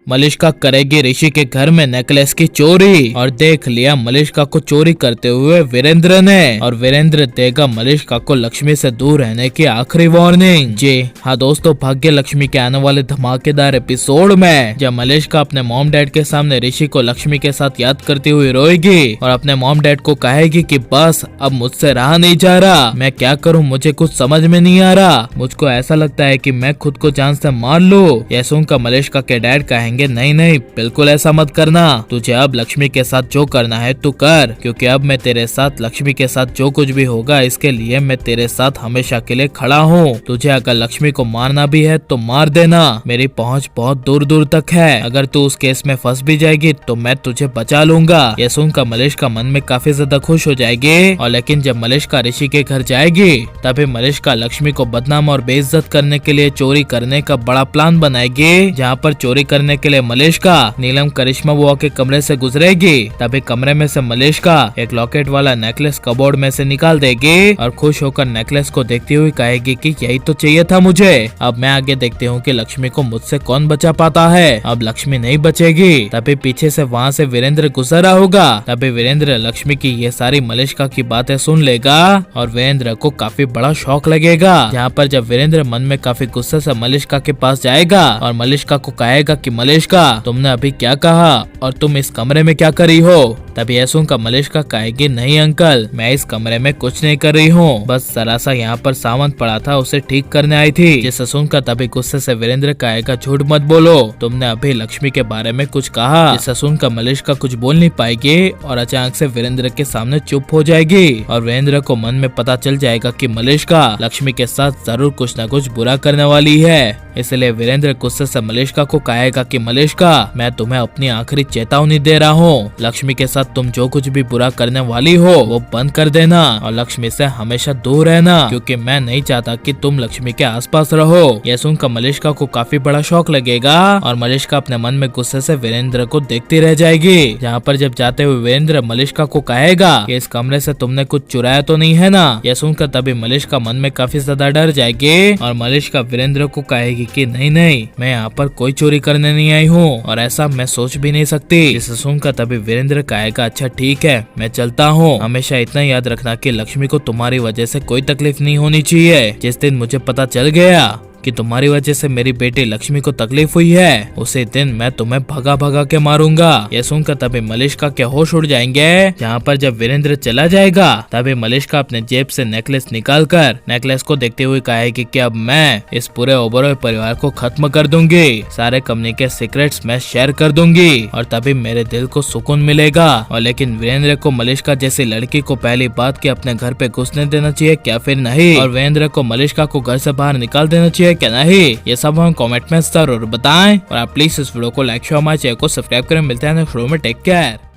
मलिष्का करेगी ऋषि के घर में नेकलेस की चोरी। और देख लिया मलिष्का को चोरी करते हुए वीरेंद्र ने, और वीरेंद्र देगा मलिष्का को लक्ष्मी से दूर रहने की आखिरी वार्निंग। जी हाँ दोस्तों, भाग्य लक्ष्मी के आने वाले धमाकेदार एपिसोड में जब मलिष्का अपने मॉम डैड के सामने ऋषि को लक्ष्मी के साथ याद करती हुई रोएगी और अपने मॉम डैड को कहेगी कि बस अब मुझसे रहा नहीं जा रहा, मैं क्या करूं, मुझे कुछ समझ में नहीं आ रहा, मुझको ऐसा लगता है कि मैं खुद को जान से मार लूं। यह सुनकर मलिष्का के डैड कहेंगे नहीं नहीं, बिल्कुल ऐसा मत करना, तुझे अब लक्ष्मी के साथ जो करना है तू कर, क्योंकि अब मैं तेरे साथ लक्ष्मी के साथ जो कुछ भी होगा इसके लिए मैं तेरे साथ हमेशा के लिए खड़ा हूँ। तुझे अगर लक्ष्मी को मारना भी है तो मार देना, मेरी पहुँच बहुत दूर दूर तक है, अगर तू उस केस में फंस भी जाएगी तो मैं तुझे बचा लूंगा। यह सुनकर मलिष्का मन में काफी ज्यादा खुश हो जाएगी। और लेकिन जब मलिष्का ऋषि के घर जाएगी तभी मलिष्का लक्ष्मी को बदनाम और बेइज्जत करने के लिए चोरी करने का बड़ा प्लान बनाएगी। जहाँ पर चोरी करने के लिए मलिष्का नीलम करिश्मा बुआ के कमरे से गुजरेगी, तभी कमरे में से मलिष्का एक लॉकेट वाला नेकलेस कबोर्ड में से निकाल देगी और खुश होकर नेकलेस को देखती हुई कहेगी कि यही तो चाहिए था मुझे, अब मैं आगे देखती हूँ कि लक्ष्मी को मुझसे कौन बचा पाता है। अब लक्ष्मी नहीं बचेगी। तभी पीछे से वहाँ से वीरेंद्र गुजर रहा होगा। तभी वीरेंद्र लक्ष्मी की ये सारी मलिष्का की बातें सुन लेगा और वीरेंद्र को काफी बड़ा शौक लगेगा। जहाँ पर जब वीरेंद्र मन में काफी गुस्से से मलिष्का के पास जाएगा और मलिष्का को कहेगा कि मलिष्का तुमने अभी क्या कहा और तुम इस कमरे में क्या कर रही हो, तभी यह सुनकर मलिष्का कहेगी नहीं अंकल, मैं इस कमरे में कुछ नहीं कर रही हूँ, बस जरा सा यहाँ पर सामान पड़ा था उसे ठीक करने आई थी। जिसे सुनकर तभी गुस्से से वीरेंद्र कहेगा झूठ मत बोलो, तुमने अभी लक्ष्मी के बारे में कुछ कहा। जिसे सुनकर मलिष्का कुछ बोल नहीं पाएगी और अचानक से वीरेंद्र के सामने चुप हो जाएगी और वीरेंद्र को मन में पता चल जाएगा कि मलिष्का लक्ष्मी के साथ जरूर कुछ न कुछ बुरा करने वाली है। इसलिए वीरेंद्र गुस्से से मलिष्का को कहेगा कि मलिष्का मैं तुम्हें अपनी आखिरी चेतावनी दे रहा हूँ, लक्ष्मी के साथ तुम जो कुछ भी बुरा करने वाली हो वो बंद कर देना और लक्ष्मी से हमेशा दूर रहना, क्योंकि मैं नहीं चाहता कि तुम लक्ष्मी के आसपास रहो। यह सुनकर मलिष्का को काफी बड़ा शौक लगेगा और मलिष्का अपने मन में गुस्से से वीरेंद्र को देखती रह जाएगी। जहाँ पर जब जाते हुए वीरेंद्र मलिष्का को कहेगा कि इस कमरे से तुमने कुछ चुराया तो नहीं है ना। यह सुनकर तभी मलिष्का मन में काफी ज्यादा डर जाएगी और मलिष्का वीरेंद्र को कहेगी कि नहीं नहीं, मैं यहाँ पर कोई चोरी करने नहीं आई हूँ और ऐसा मैं सोच भी नहीं सकती। इसे सुनकर तभी वीरेंद्र कहेगा अच्छा ठीक है मैं चलता हूँ, हमेशा इतना याद रखना कि लक्ष्मी को तुम्हारी वजह से कोई तकलीफ नहीं होनी चाहिए। जिस दिन मुझे पता चल गया कि तुम्हारी वजह से मेरी बेटी लक्ष्मी को तकलीफ हुई है उसी दिन मैं तुम्हें भगा भगा के मारूंगा। यह सुनकर तभी मलिष्का के होश उड़ जाएंगे। जहाँ पर जब वीरेंद्र चला जाएगा तभी मलिष्का अपने जेब से नेकलेस निकालकर नेकलेस को देखते हुए कहेगी कि अब मैं इस पूरे ओबरॉय परिवार को खत्म कर दूंगी, सारे कंपनी के सीक्रेट्स मैं शेयर कर दूंगी और तभी मेरे दिल को सुकून मिलेगा। और लेकिन वीरेंद्र को मलिष्का जैसी लड़की को पहली बात की अपने घर पे घुसने देना चाहिए क्या फिर नहीं, और वीरेंद्र को मलिष्का को घर से बाहर निकाल देना चाहिए क्या नहीं, ये सब हम कमेंट में जरूर बताएं। और आप प्लीज इस वीडियो को लाइक शेयर हमारे चैनल को सब्सक्राइब करें। मिलते हैं नेक्स्ट वीडियो में, टेक केयर।